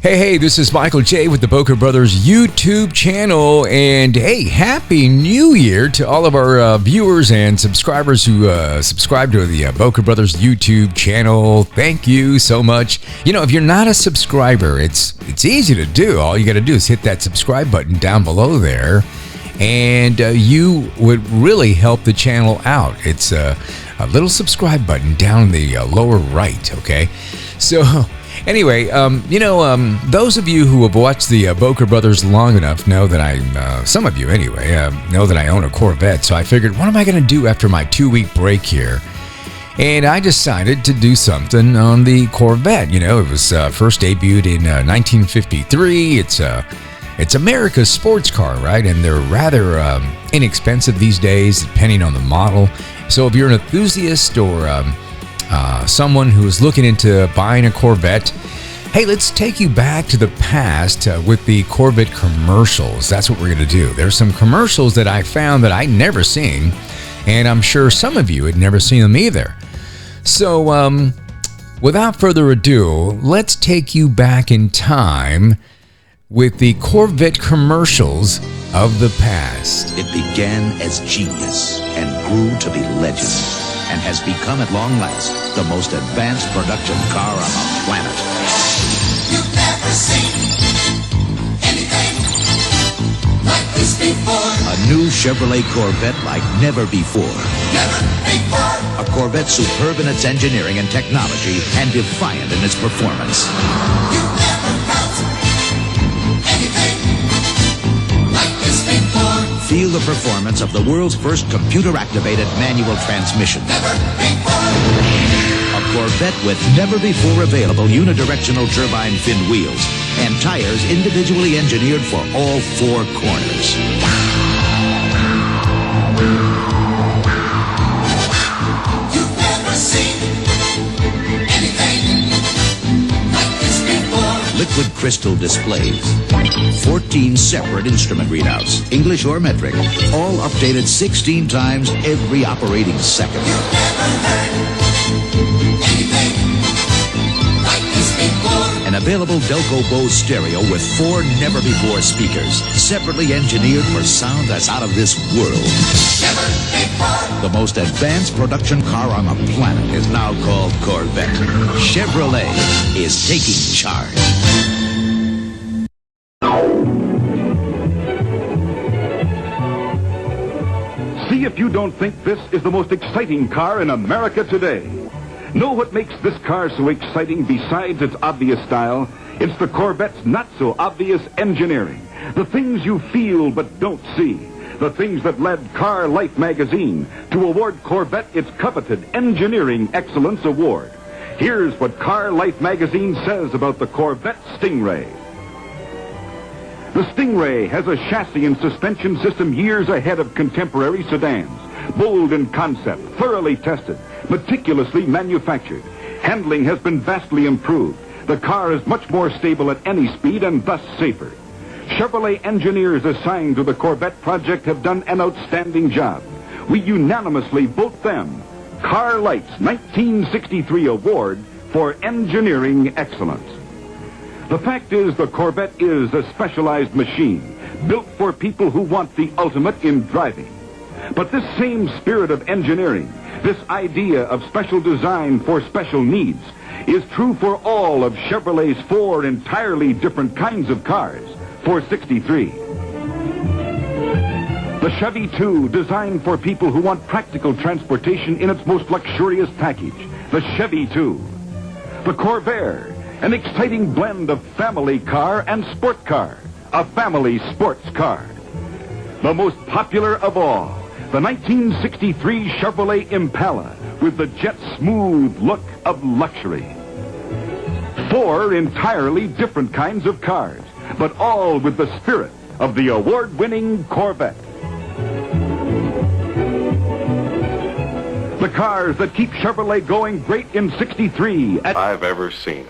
Hey, this is Michael J. with the Boker Brothers YouTube channel, and hey, Happy New Year to all of our viewers and subscribers who subscribe to the Boker Brothers YouTube channel. Thank you so much. You know, if you're not a subscriber, it's easy to do. All you got to do is hit that subscribe button down below there, and you would really help the channel out. It's a little subscribe button down in the lower right, okay? So anyway, those of you who have watched the Boker Brothers long enough know that some of you anyway, know that I own a Corvette. So I figured, what am I going to do after my 2-week break here? And I decided to do something on the Corvette. You know, it was first debuted in 1953. It's America's sports car, right? And they're rather inexpensive these days, depending on the model. So if you're an enthusiast or someone who is looking into buying a Corvette, hey, let's take you back to the past with the Corvette commercials. That's what we're going to do. There's some commercials that I found that I'd never seen, and I'm sure some of you had never seen them either. So without further ado, let's take you back in time with the Corvette commercials of the past. It began as genius and grew to be legend, and has become at long last the most advanced production car on the planet. You've never seen anything like this before. A new Chevrolet Corvette like never before. Never before. A Corvette superb in its engineering and technology and defiant in its performance. You've never felt anything like this before. Feel the performance of the world's first computer-activated manual transmission. Never before. A Corvette with never-before available unidirectional turbine fin wheels and tires individually engineered for all 4 corners. You've never seen anything like this before. Liquid crystal displays, 14 separate instrument readouts, English or metric, all updated 16 times every operating second. You've never heard anything like this before. An available Delco Bose stereo with 4 never-before speakers, separately engineered for sound that's out of this world. Never before. The most advanced production car on the planet is now called Corvette. Chevrolet is taking charge. See if you don't think this is the most exciting car in America today. Know what makes this car so exciting besides its obvious style? It's the Corvette's not-so-obvious engineering. The things you feel but don't see. The things that led Car Life magazine to award Corvette its coveted Engineering Excellence Award. Here's what Car Life magazine says about the Corvette Sting Ray. The Sting Ray has a chassis and suspension system years ahead of contemporary sedans. Bold in concept, thoroughly tested, meticulously manufactured. Handling has been vastly improved. The car is much more stable at any speed and thus safer. Chevrolet engineers assigned to the Corvette project have done an outstanding job. We unanimously vote them Car Life's 1963 Award for Engineering Excellence. The fact is, the Corvette is a specialized machine, built for people who want the ultimate in driving. But this same spirit of engineering, this idea of special design for special needs, is true for all of Chevrolet's 4 entirely different kinds of cars for 63. The Chevy 2, designed for people who want practical transportation in its most luxurious package, the Chevy 2. The Corvair, an exciting blend of family car and sport car, a family sports car. The most popular of all, the 1963 Chevrolet Impala with the jet-smooth look of luxury. 4 entirely different kinds of cars, but all with the spirit of the award-winning Corvette. The cars that keep Chevrolet going great in 63 I've ever seen.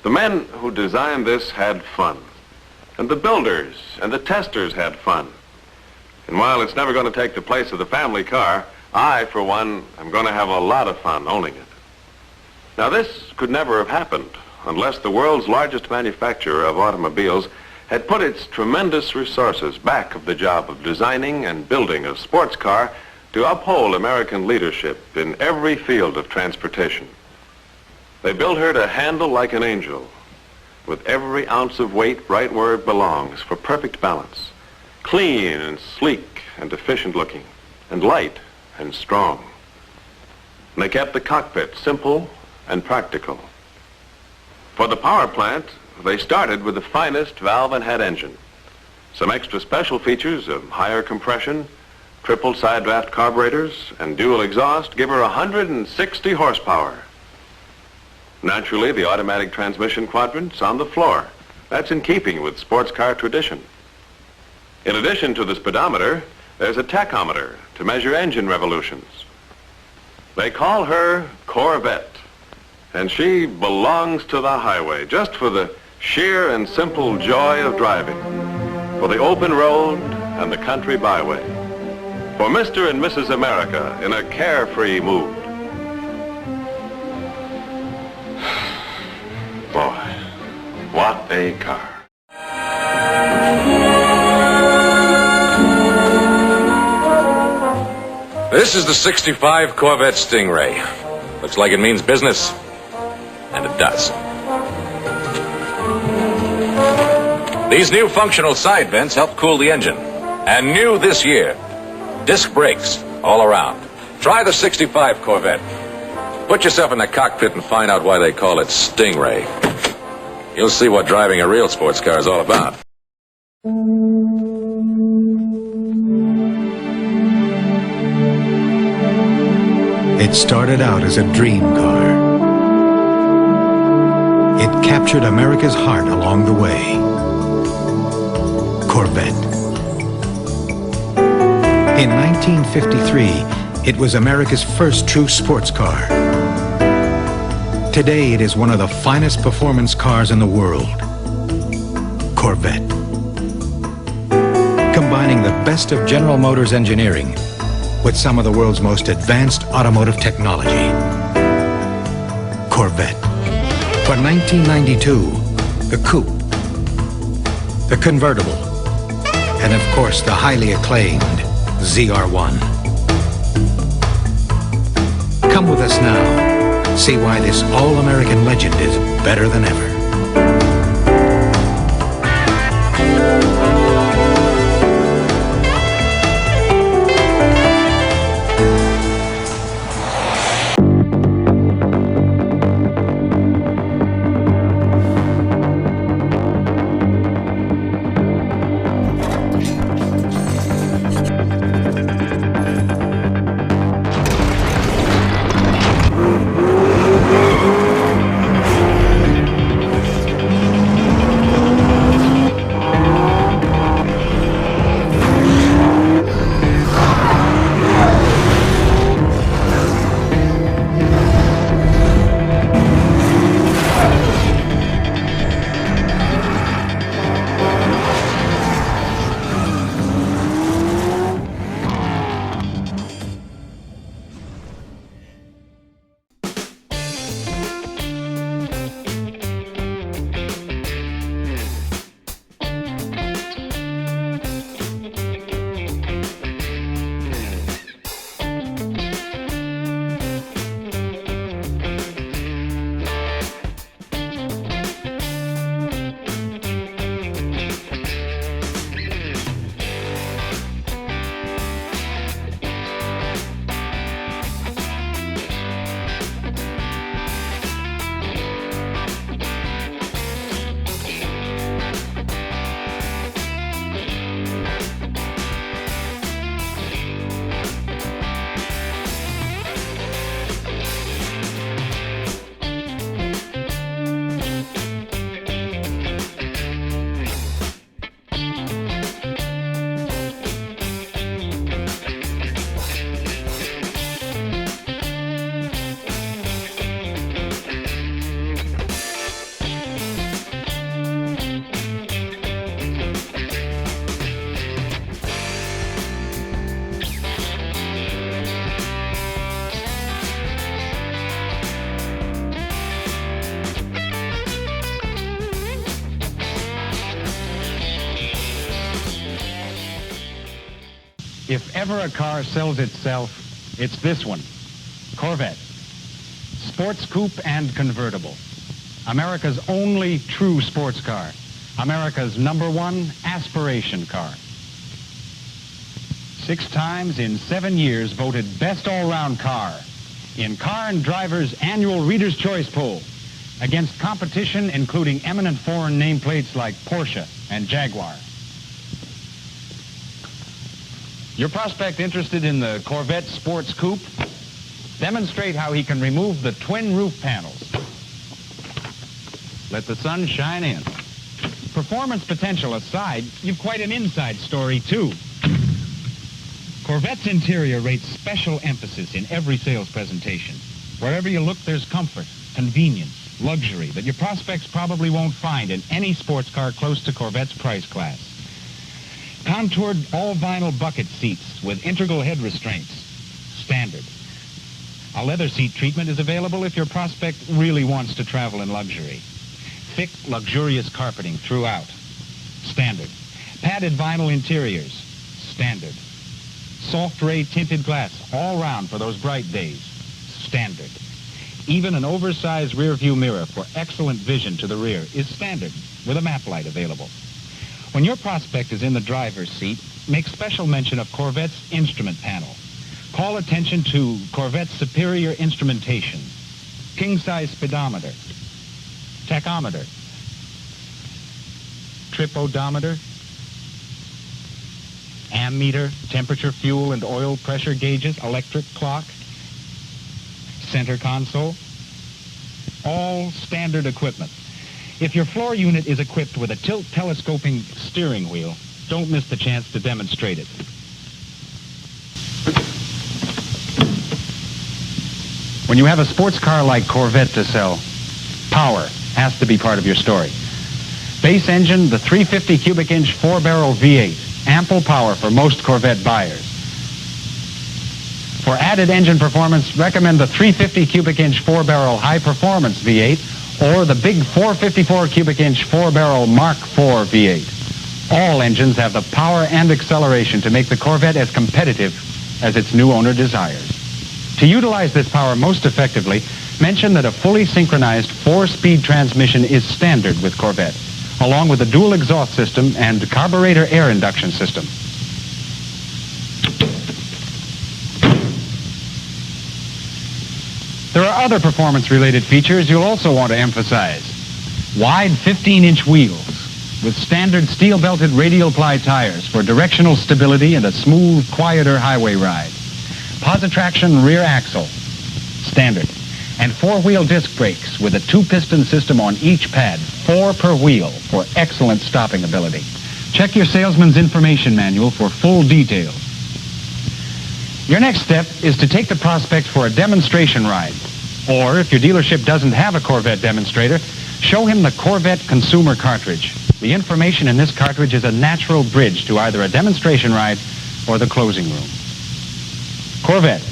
The men who designed this had fun, and the builders and the testers had fun. And while it's never going to take the place of the family car, I, for one, am going to have a lot of fun owning it. Now, this could never have happened unless the world's largest manufacturer of automobiles had put its tremendous resources back of the job of designing and building a sports car to uphold American leadership in every field of transportation. They built her to handle like an angel, with every ounce of weight right where it belongs for perfect balance, clean and sleek and efficient looking, and light and strong. And they kept the cockpit simple and practical. For the power plant, they started with the finest valve and head engine. Some extra special features of higher compression, triple side draft carburetors, and dual exhaust give her 160 horsepower. Naturally, the automatic transmission quadrant's on the floor. That's in keeping with sports car tradition. In addition to the speedometer, there's a tachometer to measure engine revolutions. They call her Corvette, and she belongs to the highway just for the sheer and simple joy of driving, for the open road and the country byway, for Mr. and Mrs. America in a carefree mood. Boy, what a car. This is the 65 Corvette Sting Ray. Looks like it means business, and it does. These new functional side vents help cool the engine. And new this year, disc brakes all around. Try the 65 Corvette. Put yourself in the cockpit and find out why they call it Sting Ray. You'll see what driving a real sports car is all about. It started out as a dream car. It captured America's heart along the way. Corvette. In 1953, it was America's first true sports car. Today, it is one of the finest performance cars in the world. Corvette. Combining the best of General Motors engineering with some of the world's most advanced automotive technology. Corvette. For 1992, the coupe, the convertible, and of course the highly acclaimed ZR1. Come with us now. See why this all-American legend is better than ever. If ever a car sells itself, it's this one. Corvette. Sports coupe and convertible. America's only true sports car. America's #1 aspiration car. 6 times in 7 years voted best all-round car in Car and Driver's annual Reader's Choice poll against competition including eminent foreign nameplates like Porsche and Jaguar. Your prospect interested in the Corvette Sports Coupe? Demonstrate how he can remove the twin roof panels. Let the sun shine in. Performance potential aside, you've quite an inside story, too. Corvette's interior rates special emphasis in every sales presentation. Wherever you look, there's comfort, convenience, luxury that your prospects probably won't find in any sports car close to Corvette's price class. Contoured all-vinyl bucket seats with integral head restraints. Standard. A leather seat treatment is available if your prospect really wants to travel in luxury. Thick, luxurious carpeting throughout. Standard. Padded vinyl interiors. Standard. Soft ray tinted glass all round for those bright days. Standard. Even an oversized rear view mirror for excellent vision to the rear is standard with a map light available. When your prospect is in the driver's seat, make special mention of Corvette's instrument panel. Call attention to Corvette's superior instrumentation. King-size speedometer, tachometer, trip odometer, ammeter, temperature, fuel, and oil pressure gauges, electric clock, center console, all standard equipment. If your floor unit is equipped with a tilt telescoping steering wheel, don't miss the chance to demonstrate it. When you have a sports car like Corvette to sell, power has to be part of your story. Base engine, the 350 cubic inch 4-barrel V8, ample power for most Corvette buyers. For added engine performance, recommend the 350 cubic inch 4-barrel high-performance V8 or the big 454 cubic inch 4-barrel Mark IV V8. All engines have the power and acceleration to make the Corvette as competitive as its new owner desires. To utilize this power most effectively, mention that a fully synchronized 4-speed transmission is standard with Corvette, along with a dual exhaust system and carburetor air induction system. There are other performance-related features you'll also want to emphasize. Wide 15-inch wheels with standard steel-belted radial ply tires for directional stability and a smooth, quieter highway ride. Positraction rear axle, standard. And 4-wheel disc brakes with a 2-piston system on each pad, 4 per wheel for excellent stopping ability. Check your salesman's information manual for full details. Your next step is to take the prospect for a demonstration ride. Or, if your dealership doesn't have a Corvette demonstrator, show him the Corvette consumer cartridge. The information in this cartridge is a natural bridge to either a demonstration ride or the closing room. Corvette,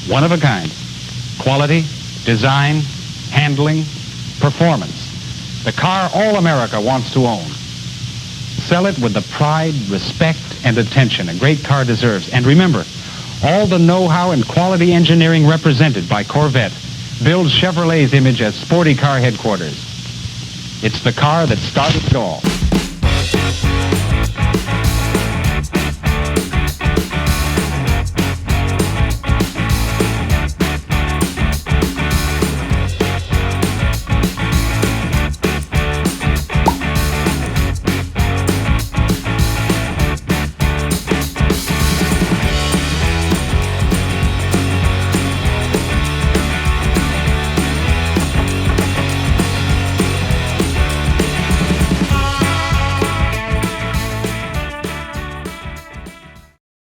one of a kind. Quality, design, handling, performance. The car all America wants to own. Sell it with the pride, respect, and attention a great car deserves. And remember, all the know-how and quality engineering represented by Corvette builds Chevrolet's image as sporty car headquarters. It's the car that started it all.